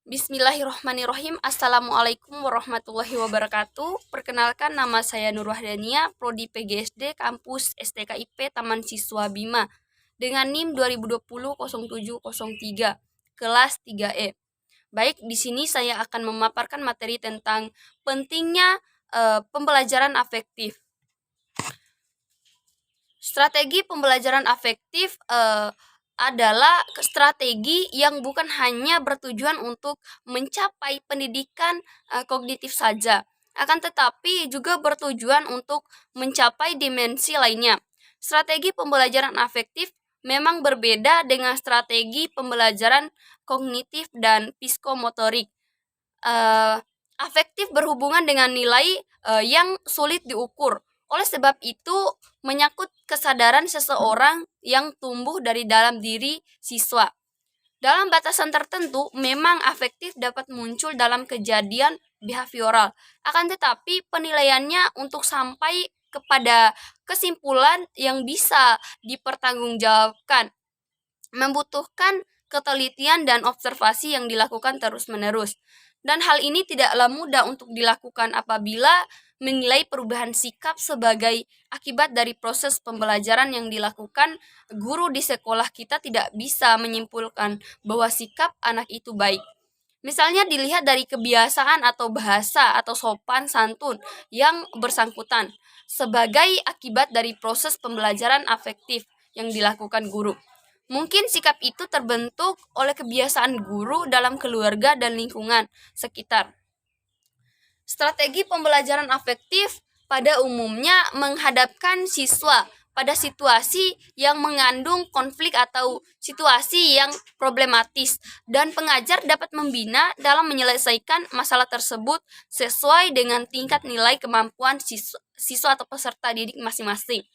Bismillahirrahmanirrahim. Assalamualaikum warahmatullahi wabarakatuh. Perkenalkan, nama saya Nur Wahdania, Prodi PGSD Kampus STKIP Taman Siswa Bima dengan NIM 2020-0703 kelas 3E. Baik, di sini saya akan memaparkan materi tentang pentingnya pembelajaran afektif. Strategi pembelajaran afektif adalah strategi yang bukan hanya bertujuan untuk mencapai pendidikan kognitif saja, akan tetapi juga bertujuan untuk mencapai dimensi lainnya. Strategi pembelajaran afektif memang berbeda dengan strategi pembelajaran kognitif dan psikomotorik. Afektif berhubungan dengan nilai yang sulit diukur. Oleh sebab itu, menyangkut kesadaran seseorang yang tumbuh dari dalam diri siswa. Dalam batasan tertentu, memang afektif dapat muncul dalam kejadian behavioral. Akan tetapi, penilaiannya untuk sampai kepada kesimpulan yang bisa dipertanggungjawabkan membutuhkan ketelitian dan observasi yang dilakukan terus-menerus. Dan hal ini tidaklah mudah untuk dilakukan apabila menilai perubahan sikap sebagai akibat dari proses pembelajaran yang dilakukan. Guru di sekolah kita tidak bisa menyimpulkan bahwa sikap anak itu baik. Misalnya dilihat dari kebiasaan atau bahasa atau sopan santun yang bersangkutan sebagai akibat dari proses pembelajaran afektif yang dilakukan guru. Mungkin sikap itu terbentuk oleh kebiasaan guru dalam keluarga dan lingkungan sekitar. Strategi pembelajaran afektif pada umumnya menghadapkan siswa pada situasi yang mengandung konflik atau situasi yang problematis, dan pengajar dapat membina dalam menyelesaikan masalah tersebut sesuai dengan tingkat nilai kemampuan siswa atau peserta didik masing-masing.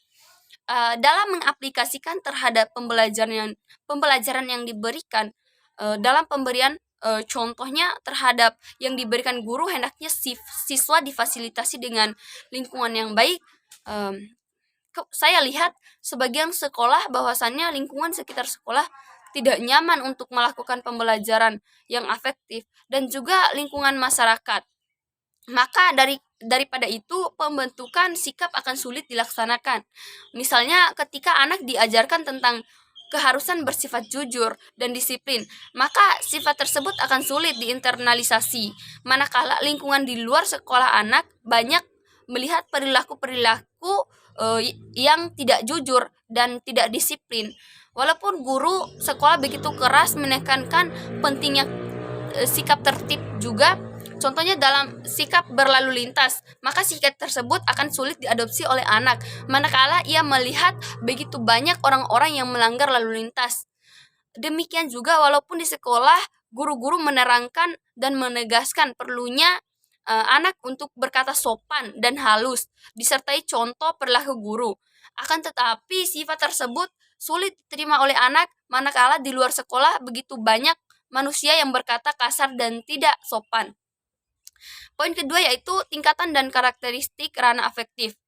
Dalam mengaplikasikan terhadap pembelajaran yang diberikan, dalam pemberian contohnya terhadap yang diberikan guru, hendaknya siswa difasilitasi dengan lingkungan yang baik. Saya lihat sebagian sekolah bahwasannya lingkungan sekitar sekolah tidak nyaman untuk melakukan pembelajaran yang afektif, dan juga lingkungan masyarakat. Maka daripada itu, pembentukan sikap akan sulit dilaksanakan. Misalnya ketika anak diajarkan tentang keharusan bersifat jujur dan disiplin, maka sifat tersebut akan sulit diinternalisasi. Manakala lingkungan di luar sekolah anak banyak melihat perilaku-perilaku yang tidak jujur dan tidak disiplin. Walaupun guru sekolah begitu keras menekankan pentingnya sikap tertib juga, contohnya dalam sikap berlalu lintas, maka sikap tersebut akan sulit diadopsi oleh anak manakala ia melihat begitu banyak orang-orang yang melanggar lalu lintas. Demikian juga walaupun di sekolah guru-guru menerangkan dan menegaskan perlunya anak untuk berkata sopan dan halus disertai contoh perilaku guru, akan tetapi sifat tersebut sulit diterima oleh anak manakala di luar sekolah begitu banyak manusia yang berkata kasar dan tidak sopan. Poin kedua yaitu tingkatan dan karakteristik ranah afektif.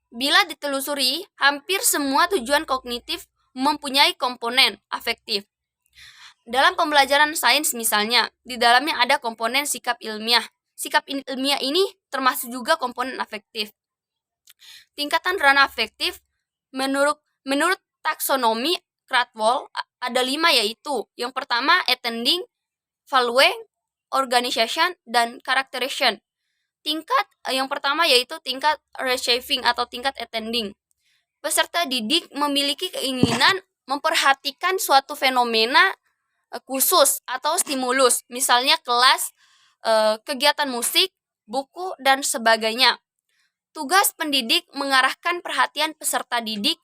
Bila ditelusuri, hampir semua tujuan kognitif mempunyai komponen afektif. Dalam pembelajaran sains misalnya, di dalamnya ada komponen sikap ilmiah. Sikap ilmiah ini termasuk juga komponen afektif. Tingkatan ranah afektif menurut taksonomi Krathwohl ada 5, yaitu yang pertama attending, value, organization, dan characterization. Tingkat yang pertama yaitu tingkat receiving atau tingkat attending. Peserta didik memiliki keinginan memperhatikan suatu fenomena khusus atau stimulus, misalnya kelas, kegiatan musik, buku, dan sebagainya. Tugas pendidik mengarahkan perhatian peserta didik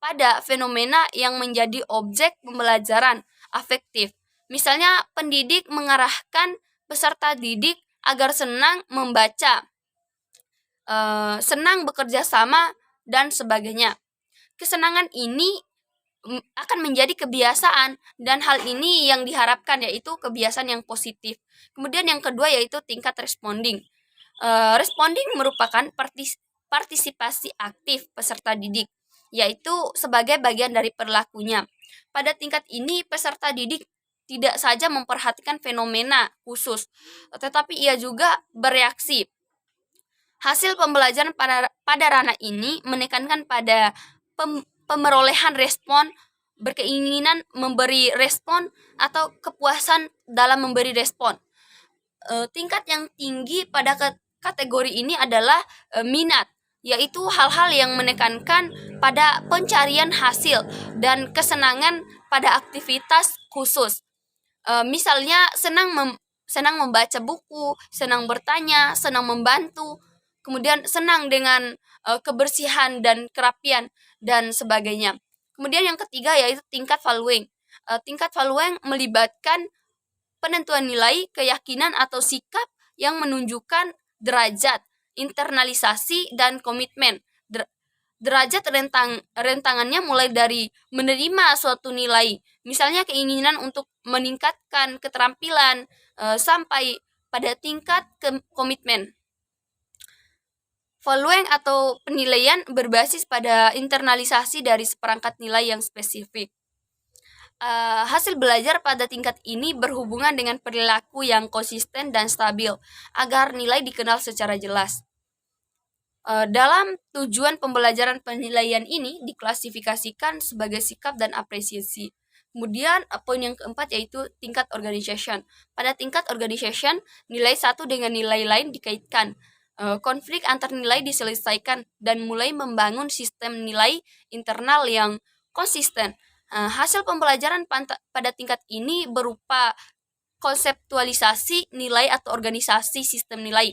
pada fenomena yang menjadi objek pembelajaran afektif. Misalnya pendidik mengarahkan peserta didik agar senang membaca, senang bekerja sama, dan sebagainya. Kesenangan ini akan menjadi kebiasaan, dan hal ini yang diharapkan yaitu kebiasaan yang positif. Kemudian yang kedua yaitu tingkat responding. Responding merupakan partisipasi aktif peserta didik, yaitu sebagai bagian dari perilakunya. Pada tingkat ini peserta didik tidak saja memperhatikan fenomena khusus, tetapi ia juga bereaksi. Hasil pembelajaran pada ranah ini menekankan pada pemerolehan respon, berkeinginan memberi respon, atau kepuasan dalam memberi respon. Tingkat yang tinggi pada kategori ini adalah minat, yaitu hal-hal yang menekankan pada pencarian hasil dan kesenangan pada aktivitas khusus. Misalnya senang membaca buku, senang bertanya, senang membantu, kemudian senang dengan kebersihan dan kerapian dan sebagainya. Kemudian yang ketiga yaitu tingkat valuing. Tingkat valuing melibatkan penentuan nilai, keyakinan atau sikap yang menunjukkan derajat, internalisasi, dan komitmen. Derajat rentangannya mulai dari menerima suatu nilai, misalnya keinginan untuk meningkatkan keterampilan, sampai pada tingkat komitmen. Valuing atau penilaian berbasis pada internalisasi dari seperangkat nilai yang spesifik. Hasil belajar pada tingkat ini berhubungan dengan perilaku yang konsisten dan stabil agar nilai dikenal secara jelas. Dalam tujuan pembelajaran penilaian ini diklasifikasikan sebagai sikap dan apresiasi. Kemudian poin yang keempat yaitu tingkat organization. Pada tingkat organization, nilai satu dengan nilai lain dikaitkan. Konflik antar nilai diselesaikan dan mulai membangun sistem nilai internal yang konsisten. Hasil pembelajaran pada tingkat ini berupa konseptualisasi nilai atau organisasi sistem nilai.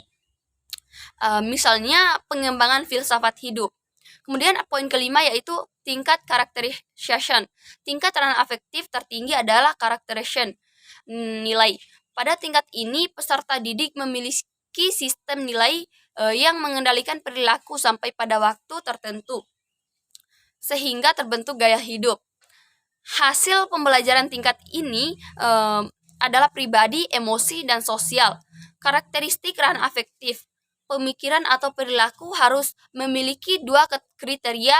Misalnya pengembangan filsafat hidup. Kemudian poin kelima yaitu tingkat characterization. Tingkat ranah afektif tertinggi adalah characterization nilai. Pada tingkat ini peserta didik memiliki sistem nilai yang mengendalikan perilaku sampai pada waktu tertentu sehingga terbentuk gaya hidup. Hasil pembelajaran tingkat ini adalah pribadi, emosi, dan sosial. Karakteristik ranah afektif. Pemikiran atau perilaku harus memiliki dua kriteria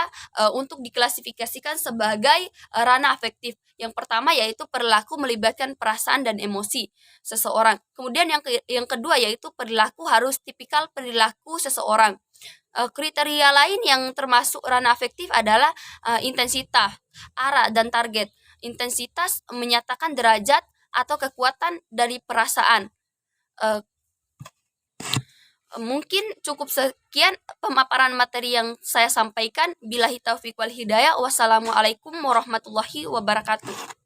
untuk diklasifikasikan sebagai ranah afektif. Yang pertama yaitu perilaku melibatkan perasaan dan emosi seseorang. Kemudian yang kedua yaitu perilaku harus tipikal perilaku seseorang. Kriteria lain yang termasuk ranah afektif adalah intensitas, arah, dan target. Intensitas menyatakan derajat atau kekuatan dari perasaan. Mungkin cukup sekian pemaparan materi yang saya sampaikan. Billahi taufiq wal hidayah. Wassalamualaikum warahmatullahi wabarakatuh.